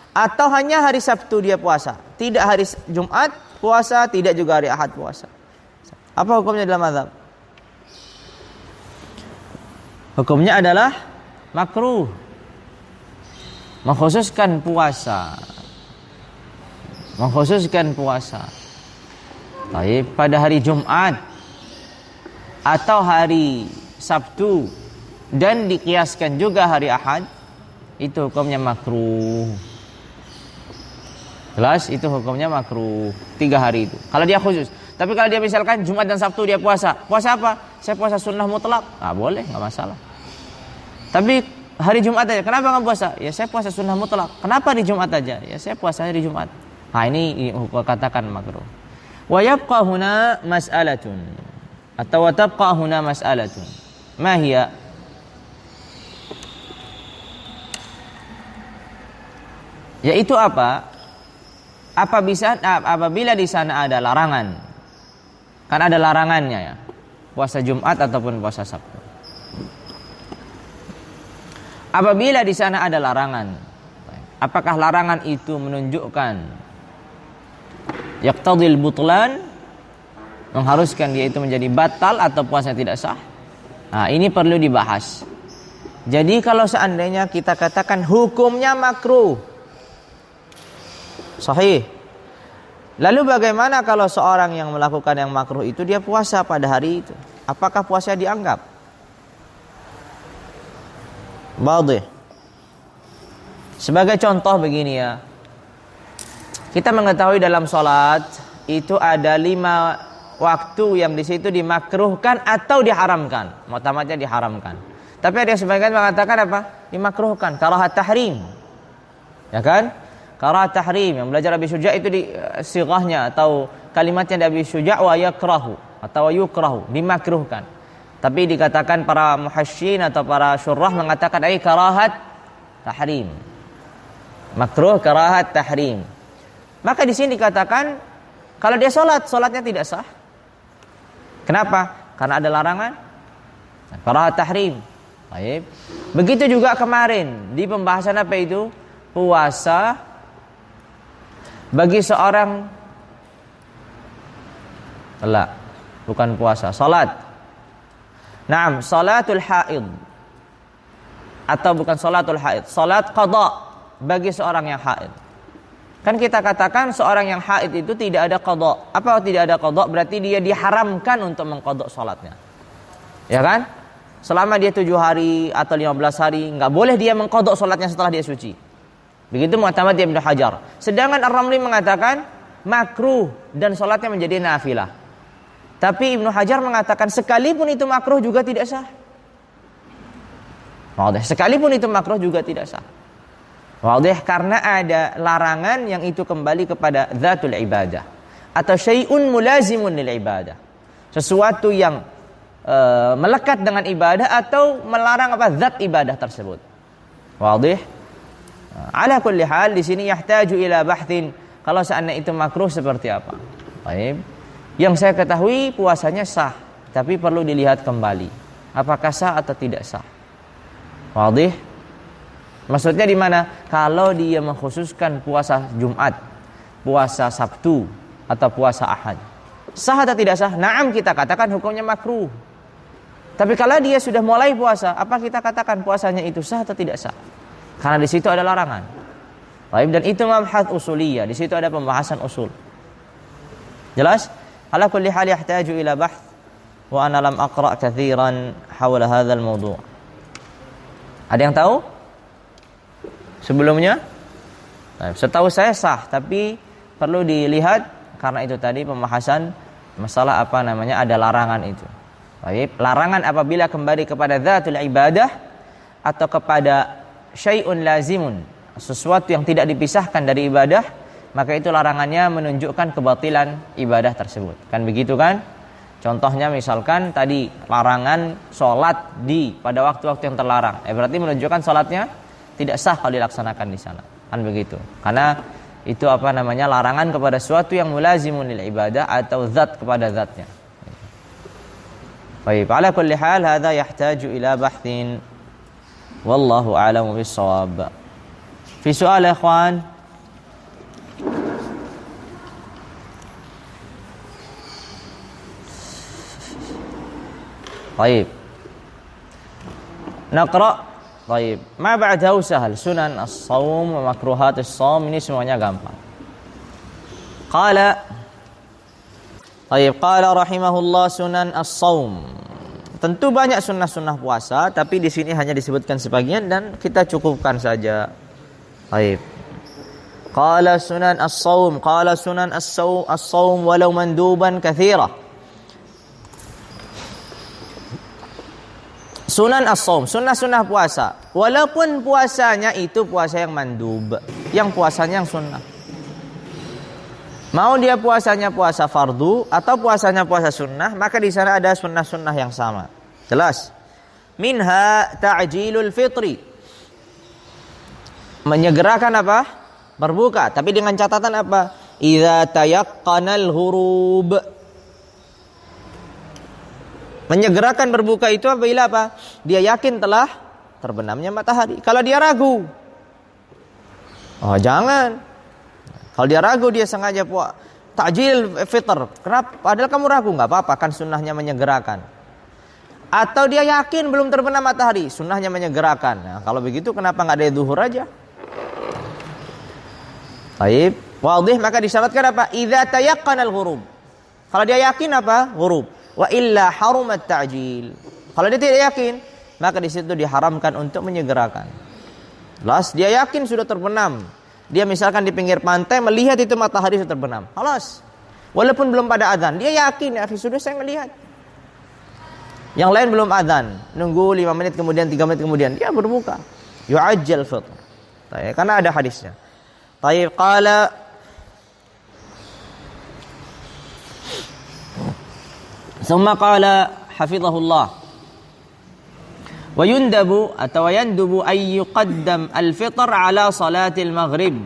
Atau hanya hari Sabtu dia puasa, tidak hari Jumat puasa, tidak juga hari Ahad puasa. Apa hukumnya dalam mazhab? Hukumnya adalah makruh. Mengkhususkan puasa. Mengkhususkan puasa. Baik, pada hari Jumat atau hari Sabtu dan dikiaskan juga hari Ahad, itu hukumnya makruh. Jelas, itu hukumnya makruh. 3 hari itu. Kalau dia khusus. Tapi kalau dia misalkan Jumat dan Sabtu dia puasa. Puasa apa? Saya puasa sunnah mutlak. Boleh, nggak masalah. Tapi hari Jumat aja. Kenapa nggak puasa? Ya saya puasa sunnah mutlak. Kenapa di Jumat aja? Ya saya puasa hari Jumat. Nah ini katakan makruh. Wa yabqa huna mas'alatun. Atau wa tabqa huna mas'alatun. Ma hiya? Yaitu apa? Apabila di sana ada larangan. Kan ada larangannya ya. Puasa Jumat ataupun puasa Sabtu. Apabila di sana ada larangan, apakah larangan itu menunjukkan yaqtadil butlan, mengharuskan dia itu menjadi batal atau puasa tidak sah? Nah, ini perlu dibahas. Jadi kalau seandainya kita katakan hukumnya makruh, sahih. Lalu bagaimana kalau seorang yang melakukan yang makruh itu dia puasa pada hari itu? Apakah puasa dianggap? Wadih. Sebagai contoh begini ya. Kita mengetahui dalam sholat itu ada 5 waktu yang di situ dimakruhkan atau diharamkan. Mu'tamadnya diharamkan. Tapi ada sebagian mengatakan apa? Dimakruhkan. Karahat tahrim. Ya kan? Karahat tahrim. Yang belajar Abi Syuja' itu di sighahnya atau kalimatnya dari Abi Syuja' wa yakrahu atau yukrahu, dimakruhkan. Tapi dikatakan para muhassyin atau para syurrah mengatakan karahat tahrim. Makruh karahat tahrim. Maka di sini dikatakan kalau dia salatnya tidak sah. Kenapa? Karena ada larangan. Karahat tahrim. Baik. Begitu juga kemarin di pembahasan apa itu? Puasa bagi seorang bukan puasa, salat. Naam, salatul haid. Atau bukan salatul haid, salat qada bagi seorang yang haid. Kan kita katakan seorang yang haid itu tidak ada qada. Apa tidak ada qada? Berarti dia diharamkan untuk mengqada salatnya. Ya kan? Selama dia 7 hari atau 15 hari enggak boleh dia mengqada salatnya setelah dia suci. Begitu mu'tamad Ibnu Hajar. Sedangkan Ar-Ramli mengatakan makruh dan salatnya menjadi nafilah. Tapi Ibnu Hajar mengatakan sekalipun itu makruh juga tidak sah. Wadih, sekalipun itu makruh juga tidak sah. Wadih, karena ada larangan yang itu kembali kepada zatul ibadah atau syai'un mulazimun lil ibadah. Sesuatu yang melekat dengan ibadah atau melarang zat ibadah tersebut. Wadih. Ala kulli hal di sini yahtaju ila bahthin. Kalau seandainya itu makruh seperti apa? Baik. Yang saya ketahui puasanya sah, tapi perlu dilihat kembali apakah sah atau tidak sah. Wadih. Maksudnya di mana? Kalau dia mengkhususkan puasa Jumat, puasa Sabtu, atau puasa Ahad. Sah atau tidak sah? Naam, kita katakan hukumnya makruh. Tapi kalau dia sudah mulai puasa, apa kita katakan puasanya itu sah atau tidak sah? Karena di situ ada larangan. Baik, dan itu mabhath usuliyah, di situ ada pembahasan usul. Jelas? Ala kulli hal yahtaju ila bahth wa ana lam aqra' katsiran hawla hadzal mawdu'. Ada yang tahu? Sebelumnya? Nah, setahu saya sah, tapi perlu dilihat karena itu tadi pembahasan masalah apa namanya, ada larangan itu. Baik, larangan apabila kembali kepada zatul ibadah atau kepada syai'un lazimun, sesuatu yang tidak dipisahkan dari ibadah, maka itu larangannya menunjukkan kebatilan ibadah tersebut. Kan begitu kan? Contohnya misalkan tadi larangan sholat pada waktu-waktu yang terlarang. Berarti menunjukkan sholatnya tidak sah kalau dilaksanakan di sana. Kan begitu. Karena itu apa namanya, larangan kepada sesuatu yang mulazimun lil ibadah atau zat kepada zatnya. Baik, ala kulli hal hadza yahtaju ila bahthin wallahu a'lamu bis-shawab. Fi su'al ya ikhwan. Baik. Naqra. Baik, ma ba'dahu sahal, sunan as-shaum wa makruhat as-shaum, ini semuanya gampang. Qala rahimahullah sunan as-shaum. Tentu banyak sunnah-sunnah puasa, tapi di sini hanya disebutkan sebagian dan kita cukupkan saja. Baik. Qala sunan as-shaum, qala sunan as-shaum walau manduban katsira. Sunan as-shaum, sunnah-sunnah puasa. Walaupun puasanya itu puasa yang mandub, yang puasanya yang sunnah. Mau dia puasanya puasa fardu atau puasanya puasa sunnah, maka di sana ada sunnah-sunnah yang sama. Jelas. Minha ta'jilul fitri. Menyegerakan apa? Berbuka, tapi dengan catatan apa? Idza tayaqqanal hurub. Menyegerakan berbuka itu apabila apa? Dia yakin telah terbenamnya matahari. Kalau dia ragu, oh jangan. Kalau dia ragu, dia sengaja takjil fitr. Kenapa? Padahal kamu ragu, nggak apa-apa, kan sunnahnya menyegerakan. Atau dia yakin belum terbenam matahari, sunnahnya menyegerakan. Nah, kalau begitu kenapa nggak dari zuhur aja? Baik, wadih, maka disyaratkan apa? Idza tayaqqanal ghurub. Kalau dia yakin apa? Ghurub. Wa illa harumat ta'jil. Kalau dia tidak yakin, maka di situ diharamkan untuk menyegerakan. Jelas, dia yakin sudah terbenam. Dia misalkan di pinggir pantai melihat itu matahari sudah terbenam. Halas. Walaupun belum pada azan, dia yakin, ya sudah saya melihat. Yang lain belum azan, nunggu 5 menit kemudian, 3 menit kemudian dia berbuka. Yu'ajjal fitr. Karena ada hadisnya. Tayyib qala Summa qala hafizahullah wa yundabu atau yandubu ay yuqaddam al-fitr ala salatil maghrib.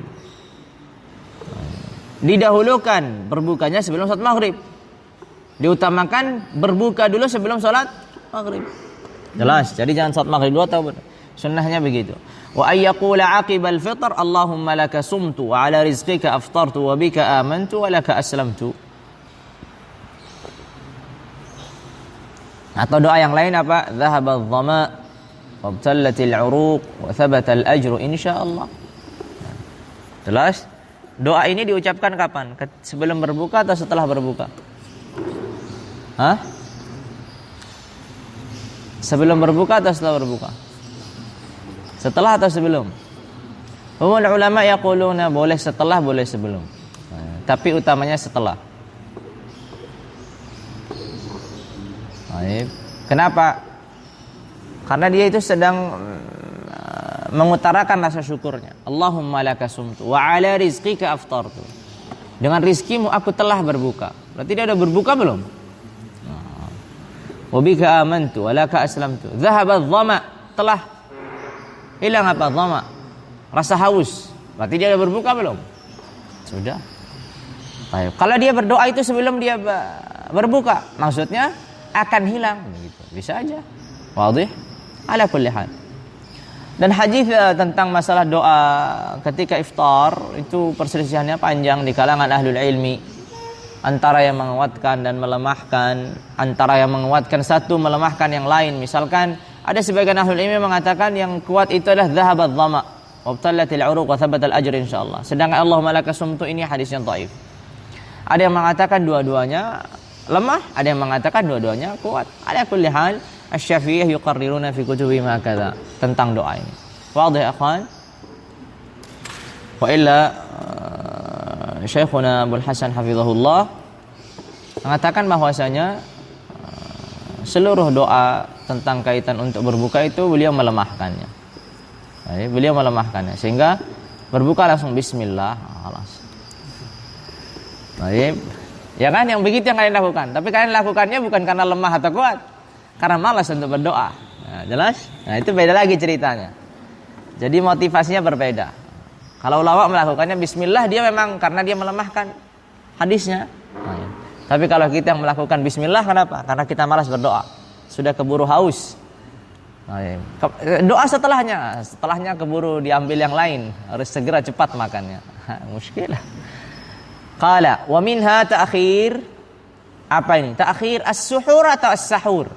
Didahulukan berbukanya sebelum salat maghrib. Diutamakan berbuka dulu sebelum salat maghrib. Jelas, jadi jangan salat maghrib dulu atau sunnahnya begitu. Wa ay yaqula aqibal fitr Allahumma laka sumtu wa ala rizqika aftartu wa bika amantu wa laka aslamtu. Atau doa yang lain apa? Dhahabadh dhama wabtallatil uruq wa thabatal ajru insyaallah. Jelas? Doa ini diucapkan kapan? Sebelum berbuka atau setelah berbuka? Hah? Sebelum berbuka atau setelah berbuka? Setelah atau sebelum? Ulama yaquluna boleh setelah, boleh sebelum. Tapi utamanya setelah. Kenapa? Karena dia itu sedang mengutarakan rasa syukurnya. Allahumma laka sumtu wa ala rizqika aftartu. Dengan rizkimu aku telah berbuka. Berarti dia sudah berbuka belum? Wa bika amantu wa laka aslamtu. Dhahabadh dhama, telah hilang apa? Dhama. Rasa haus. Berarti dia sudah berbuka belum? Sudah. Baik. Kalau dia berdoa itu sebelum dia berbuka, maksudnya akan hilang begitu. Bisa aja. Wadih? Ala kulli hal. Dan hadis tentang masalah doa ketika iftar itu perselisihannya panjang di kalangan ahlul ilmi, antara yang menguatkan dan melemahkan, antara yang menguatkan satu melemahkan yang lain. Misalkan ada sebagian ahlul ilmi mengatakan yang kuat itu adalah dhahabat dhama wabtallatil uruq wa thabatal ajr insyaallah. Sedangkan Allahumma laka sumtu ini hadis yang dhaif. Ada yang mengatakan dua-duanya lemah, ada yang mengatakan dua-duanya kuat. Ala kulli hal Asy-Syafi'iyah yuqarriruna fi kutubihim hakadha tentang doa ini. Wadih akhwan? Wa illa Syekhuna Abdul Hasan hafizahullah mengatakan bahwasanya seluruh doa tentang kaitan untuk berbuka itu beliau melemahkannya. Jadi, beliau melemahkannya sehingga berbuka langsung bismillah. Baik. Ya kan yang begitu yang kalian lakukan. Tapi kalian lakukannya bukan karena lemah atau kuat, karena malas untuk berdoa. Nah, jelas? Nah, itu beda lagi ceritanya. Jadi motivasinya berbeda. Kalau ulama melakukannya bismillah, dia memang karena dia melemahkan hadisnya. Nah, ya. Tapi kalau kita yang melakukan bismillah, kenapa? Karena kita malas berdoa. Sudah keburu haus. Nah, ya. Doa setelahnya keburu diambil yang lain. Harus segera cepat makannya. Muskilah. Qala wa minha ta'khir. Apa ini? Ta'khir as-suhur atau as-sahur?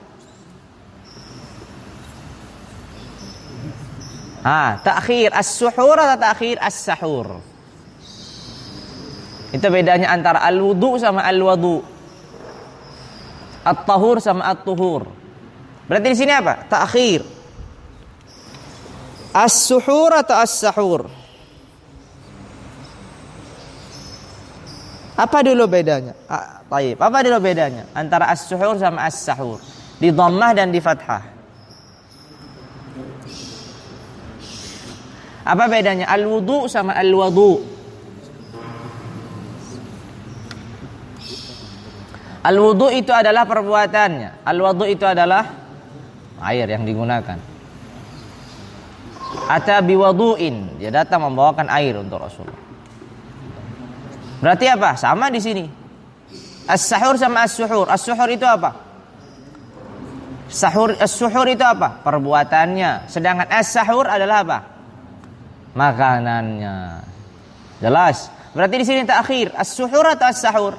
Ta'khir as-suhur atau ta'khir as-sahur? Itu bedanya antara al-wudu sama al-wudu. At-tahur sama at-tuhur. Berarti di sini apa? Ta'khir as-suhur atau as-sahur? Apa dulu bedanya? Baik. Apa dulu bedanya antara as-suhur sama as-sahur? Di dhammah dan di fathah. Apa bedanya al-wudu sama al-wudu? Al-wudu itu adalah perbuatannya. Al-wudu itu adalah air yang digunakan. Ata biwudu'in, dia datang membawakan air untuk Rasulullah. Berarti apa? Sama di sini. As-sahur sama as-suhur. As-suhur itu apa? As-suhur itu apa? Perbuatannya. Sedangkan as-sahur adalah apa? Makanannya. Jelas? Berarti di sini ta'khir as-suhur atau as-sahur?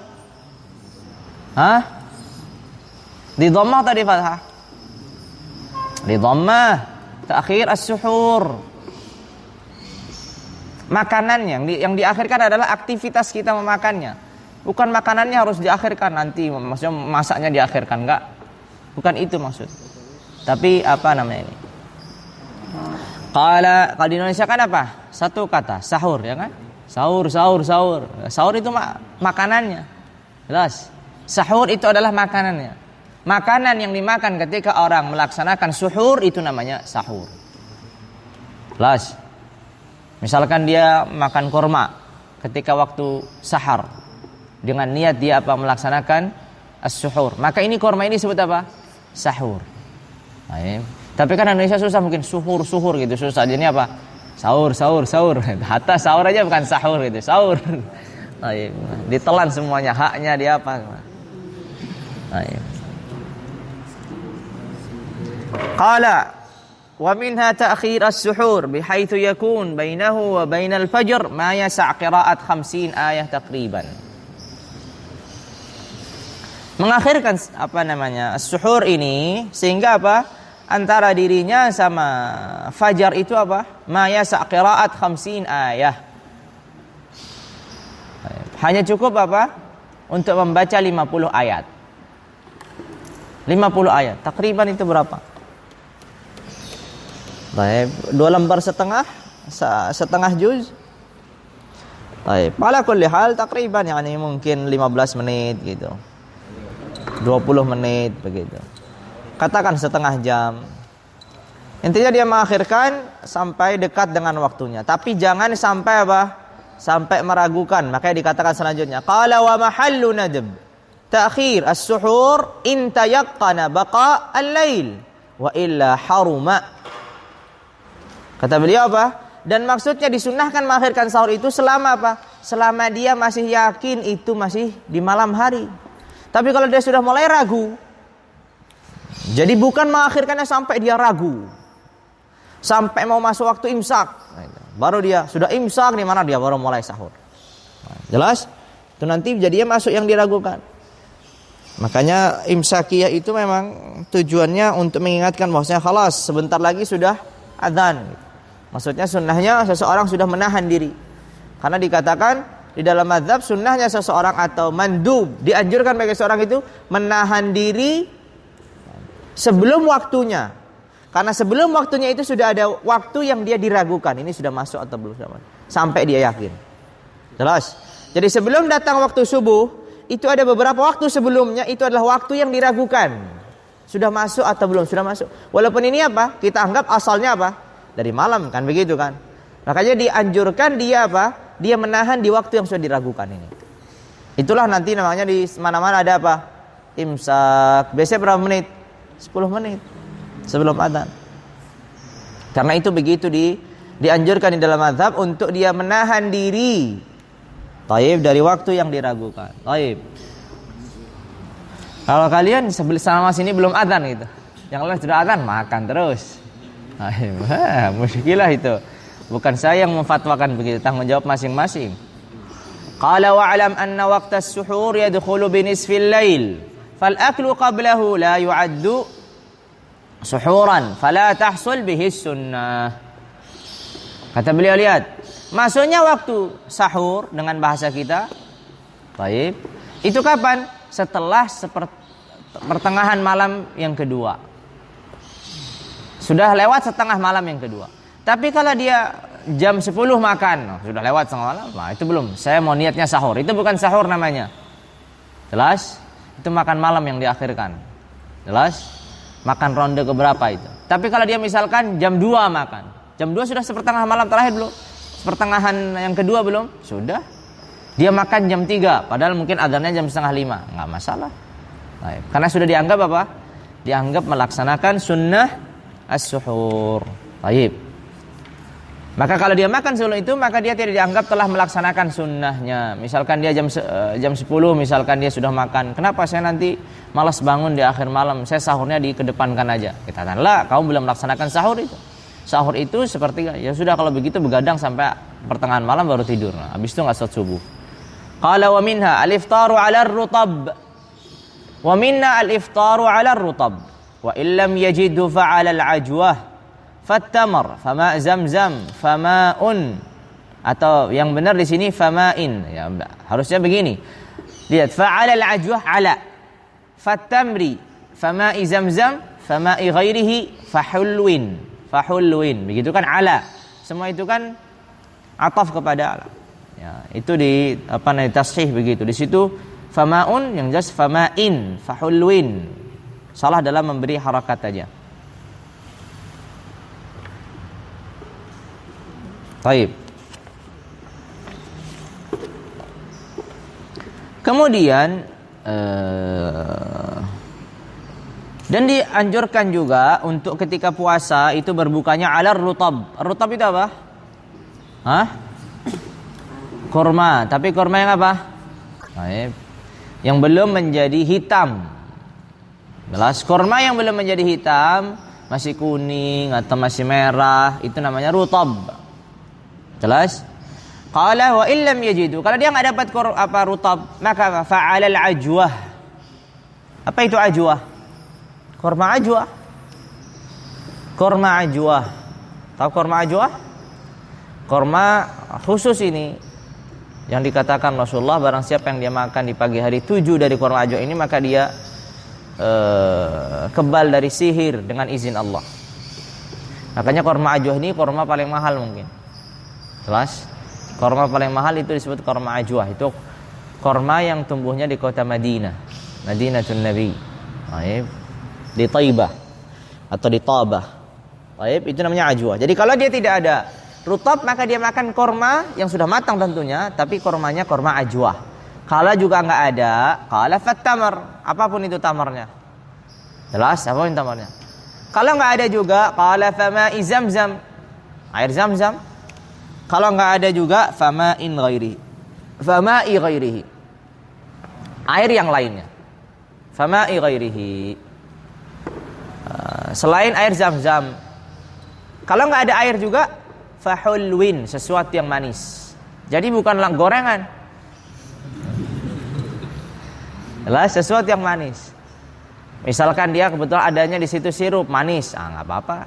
Di dhammah atau di fathah? Di dhammah. Ta'khir as-suhur. Makanannya yang diakhirkan adalah aktivitas kita memakannya. Bukan makanannya harus diakhirkan nanti, maksudnya masaknya diakhirkan, enggak. Bukan itu maksud. Tapi apa namanya ini? Kalau di Indonesia kan apa? Satu kata, sahur, ya kan? Sahur. Sahur itu makanannya. Jelas. Sahur itu adalah makanannya. Makanan yang dimakan ketika orang melaksanakan suhur itu namanya sahur. Jelas. Misalkan dia makan kurma ketika waktu sahar dengan niat dia apa melaksanakan as-suhur, maka ini kurma ini disebut apa? Sahur. Nah, tapi kan Indonesia susah, mungkin suhur gitu susah. Jadi apa? Sahur. Hatta sahur aja bukan sahur gitu, sahur. Nah, ditelan semuanya, haknya dia apa? Nah, Qala wa minha ta'khir as-suhur bihaitsu yakun bainahu wa bainal fajr ma yasa' qira'at 50 ayah takriban. Mengakhirkan apa namanya as-suhur ini sehingga apa? Antara dirinya sama fajar itu apa? Ma yasa' qira'at 50 ayah. Hanya cukup apa? Untuk membaca 50 ayat. 50 ayat. Takriban itu berapa? Baik, 2 lembar setengah juz. Baik, pada kulli hal takriban yani mungkin 15 menit gitu. 20 menit begitu. Katakan setengah jam. Intinya dia mengakhirkan sampai dekat dengan waktunya, tapi jangan sampai apa? Sampai meragukan. Makanya dikatakan selanjutnya, qala wa mahallu nadb ta'khir as-suhur in tayaqqana baqa al-lail wa illa haruma. Kata beliau apa? Dan maksudnya disunnahkan mengakhirkan sahur itu selama apa? Selama dia masih yakin itu masih di malam hari. Tapi kalau dia sudah mulai ragu, jadi bukan mengakhirkannya sampai dia ragu. sampai mau masuk waktu imsak. Baru dia sudah imsak, di mana dia baru mulai sahur. Jelas? Itu nanti jadinya masuk yang diragukan. Makanya imsakiyah itu memang tujuannya untuk mengingatkan bahwasanya khalas, sebentar lagi sudah adzan. Maksudnya sunnahnya seseorang sudah menahan diri. Karena dikatakan di dalam mazhab sunnahnya seseorang atau mandub, dianjurkan bagi seorang itu menahan diri sebelum waktunya. Karena sebelum waktunya itu sudah ada waktu yang dia diragukan. Ini sudah masuk atau belum. Sampai dia yakin. Jelas? Jadi sebelum datang waktu subuh, itu ada beberapa waktu sebelumnya, itu adalah waktu yang diragukan. Sudah masuk atau belum? Sudah masuk. Walaupun ini apa? Kita anggap asalnya apa? Dari malam, kan begitu kan? Makanya dianjurkan dia apa? Dia menahan di waktu yang sudah diragukan ini. Itulah nanti namanya di mana-mana ada apa? Imsak. Biasanya berapa menit? 10 menit. Sebelum adzan. Karena itu begitu dianjurkan di dalam mazhab untuk dia menahan diri. Taib dari waktu yang diragukan. Taib. Kalau kalian selama sini belum adzan gitu. Yang lain sudah adzan makan terus. Taib. Muskilah itu. Bukan saya yang memfatwakan begitu, tanggung jawab masing-masing. Qala wa'lam anna waqta as-suhur yadkhulu bi nisfil lail. Fal aklu qablahu la yu'addu suhuran fala tahsul bihi sunnah. Kata beliau, lihat, masuknya waktu sahur dengan bahasa kita, baik, itu kapan? Setelah pertengahan malam yang kedua. Sudah lewat setengah malam yang kedua. Tapi kalau dia jam 10 makan, sudah lewat setengah malam, nah itu belum. Saya mau niatnya sahur, itu bukan sahur namanya. Jelas? Itu makan malam yang diakhirkan. Jelas? Makan ronde keberapa itu. Tapi kalau dia misalkan jam 2 makan. Jam 2 sudah sepertengahan malam terakhir belum? Sepertengahan yang kedua belum? Sudah. Dia makan jam 3. Padahal mungkin adzannya jam setengah 5. Nggak masalah. Baik. Karena sudah dianggap apa? Dianggap melaksanakan sunnah as-suhur. Baik. Maka kalau dia makan sebelum itu, maka dia tidak dianggap telah melaksanakan sunnahnya. Misalkan dia jam 10, misalkan dia sudah makan. Kenapa saya nanti malas bangun di akhir malam? Saya sahurnya dikedepankan aja. Kita katakan, lah, kamu belum melaksanakan sahur itu. Sahur itu seperti, ya sudah kalau begitu begadang sampai pertengahan malam baru tidur. Nah, habis itu nggak sholat subuh. Qala wa minha al-iftaru 'ala ar-rutab. Wa minna al-iftaru 'ala ar-rutab. Wa illam yajidu fa'ala al-ajwah. Fattamar, fama zamzam, fama'un, atau yang benar di sini fama'in. Ya, harusnya begini. Lihat, fa'ala al-ajwah 'ala. Fattamri, fama'i zamzam, fama'i ghairihi, fahulwin. Fahulwin. Begitu kan 'ala. Semua itu kan ataf kepada 'ala. Ya, itu di tashih begitu. Di situ fama'un yang jelas fama'in, fahulwin. Salah dalam memberi harakat aja. Baik. Kemudian dan dianjurkan juga untuk ketika puasa itu berbukanya alar rutab. Rutab itu apa? Hah? Kurma. Tapi kurma yang apa? Baik. Yang belum menjadi hitam. Jelas, kurma yang belum menjadi hitam, masih kuning atau masih merah, itu namanya rutab. Jelas? Qala wa illam yajidu. Kalau dia enggak dapat rutab, maka fa'alal ajwah. Apa itu ajwah? Kurma ajwah. Kurma ajwah. Tahu kurma ajwah? Kurma khusus ini yang dikatakan Rasulullah, barang siapa yang dia makan di pagi hari 7 dari kurma ajwah ini, maka dia kebal dari sihir dengan izin Allah. Makanya kurma ajwah ini kurma paling mahal mungkin. Jelas? Korma paling mahal itu disebut korma ajwah. Itu korma yang tumbuhnya di kota Madinah, Madinatun Nabi. Baik. Di Taibah atau di Tabah. Baik, itu namanya ajwah. Jadi kalau dia tidak ada rutab, maka dia makan korma yang sudah matang tentunya, tapi kormanya korma ajwah. Kalau juga enggak ada, qala fattamar, apapun itu tamarnya. Jelas? Apapun tamarnya. Kalau enggak ada juga, qala fama'i zamzam, air zam-zam. Kalau enggak ada juga, fama'in ghairihi, fama'i ghairihi, air yang lainnya. Fama'i ghairihi, selain air zam-zam. Kalau nggak ada air juga, fahulwin, sesuatu yang manis. Jadi bukanlah gorengan. Jelas, sesuatu yang manis. Misalkan dia kebetulan adanya di situ sirup manis, nggak apa-apa.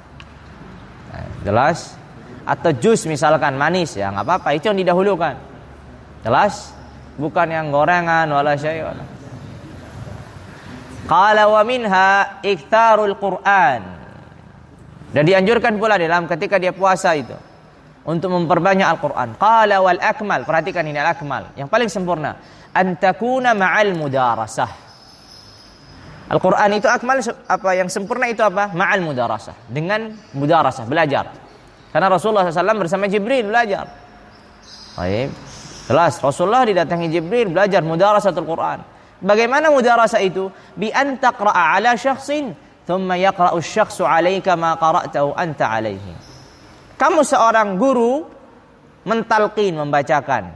Jelas. Atau jus misalkan manis, ya nggak apa-apa. Itu yang didahulukan. Jelas. Bukan yang gorengan wala syai'. Qala wa minha iktarul Qur'an. Dan dianjurkan pula dalam ketika dia puasa itu untuk memperbanyak Al-Qur'an. Qala wal akmal, perhatikan ini al-akmal, yang paling sempurna, an takuna ma'al mudarasah. Al-Qur'an itu akmal, apa yang sempurna itu apa? Ma'al mudarasah, dengan mudarasah, belajar. Karena Rasulullah SAW bersama Jibril belajar. Baik. Jelas, Rasulullah didatangi Jibril belajar mudarasatul Qur'an. Bagaimana mudarasah itu? Bi an taqra'a 'ala syakhsin thumma yaqra'u asy-syakhsu 'alaika ma qara'tahu anta 'alaihi. Kamu seorang guru mentalqin, membacakan.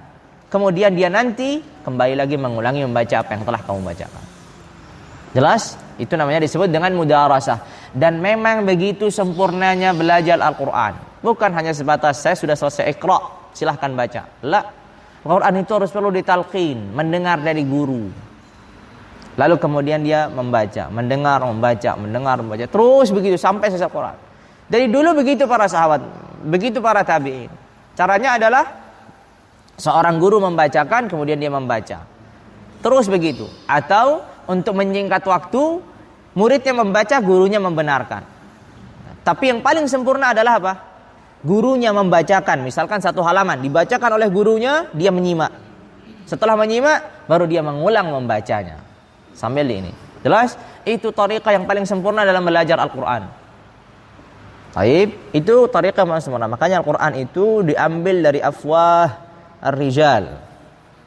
Kemudian dia nanti kembali lagi mengulangi membaca apa yang telah kamu bacakan. Jelas? Itu namanya disebut dengan mudarasah. Dan memang begitu sempurnanya belajar Al-Qur'an. Bukan hanya sebatas saya sudah selesai iqra', silahkan baca. La. Al-Quran itu harus perlu ditalqin, mendengar dari guru. Lalu kemudian dia membaca, mendengar, membaca. Terus begitu sampai selesai Quran. Dari dulu begitu para sahabat, begitu para tabi'in. Caranya adalah seorang guru membacakan, kemudian dia membaca. Terus begitu. Atau untuk menyingkat waktu, muridnya membaca, gurunya membenarkan. Tapi yang paling sempurna adalah apa? Gurunya membacakan, misalkan satu halaman dibacakan oleh gurunya, dia menyimak. Setelah menyimak, baru dia mengulang membacanya. Sambil ini. Jelas? Itu tariqah yang paling sempurna dalam belajar Al-Quran. Baik, itu tariqah yang paling sempurna. Makanya Al-Quran itu diambil dari afwah ar-rijal.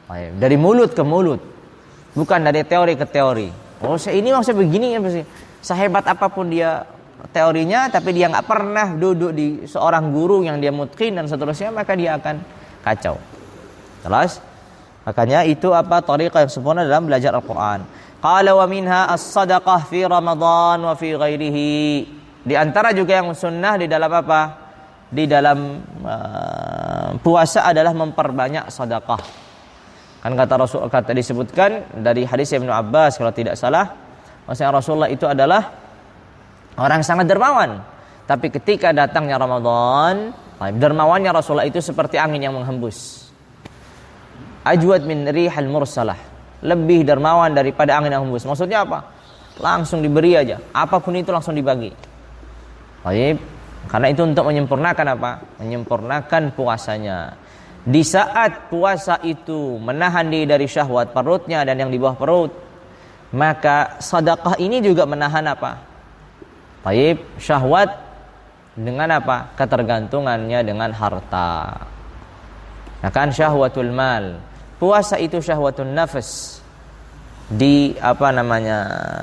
Baik, dari mulut ke mulut. Bukan dari teori ke teori. Oh, ini maksudnya begini ya, sehebat apapun dia teorinya, tapi dia nggak pernah duduk di seorang guru yang dia mutqin dan seterusnya, maka dia akan kacau. Jelas? Makanya itu apa? Tariqah yang sempurna dalam belajar Al-Quran. Qala wa minha as-sadaqah fi Ramadan wa fi ghairihi. Di antara juga yang sunnah di dalam apa? Di dalam puasa adalah memperbanyak sedekah. Kan kata Rasul, kata disebutkan dari hadis Ibnu Abbas kalau tidak salah, maksudnya Rasulullah itu adalah orang sangat dermawan. Tapi ketika datangnya Ramadan, dermawannya Rasulullah itu seperti angin yang menghembus. Ajwad min rihal mursalah. Lebih dermawan daripada angin yang menghembus. Maksudnya apa? Langsung diberi aja. Apapun itu langsung dibagi. Baik. Karena itu untuk menyempurnakan apa? Menyempurnakan puasanya. Di saat puasa itu menahan diri dari syahwat perutnya dan yang di bawah perut, maka sedekah ini juga menahan apa? Baik, syahwat dengan apa? Ketergantungannya dengan harta. Nah kan syahwatul mal. Puasa itu syahwatun nafas.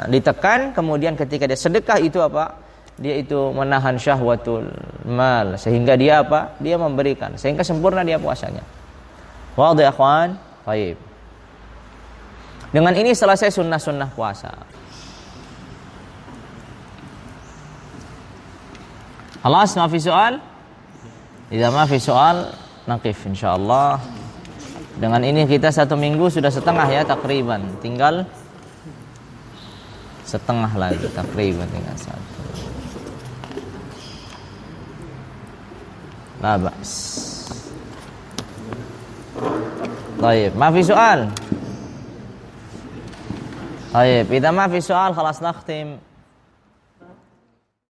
Ditekan, kemudian ketika dia sedekah itu apa? Dia itu menahan syahwatul mal, sehingga dia apa? Dia memberikan, sehingga sempurna dia puasanya. Wadih akhwan? Baik. Dengan ini selesai sunnah-sunnah puasa. Khalas, ma fi soal? Jika ma fi soal, naqif insyaallah. Dengan ini kita 1 minggu sudah setengah ya takriban. Tinggal setengah lagi takriban, tinggal 1. La ba'as. Baik, ma fi soal? Baik, idza ma fi soal khalas nakhtim.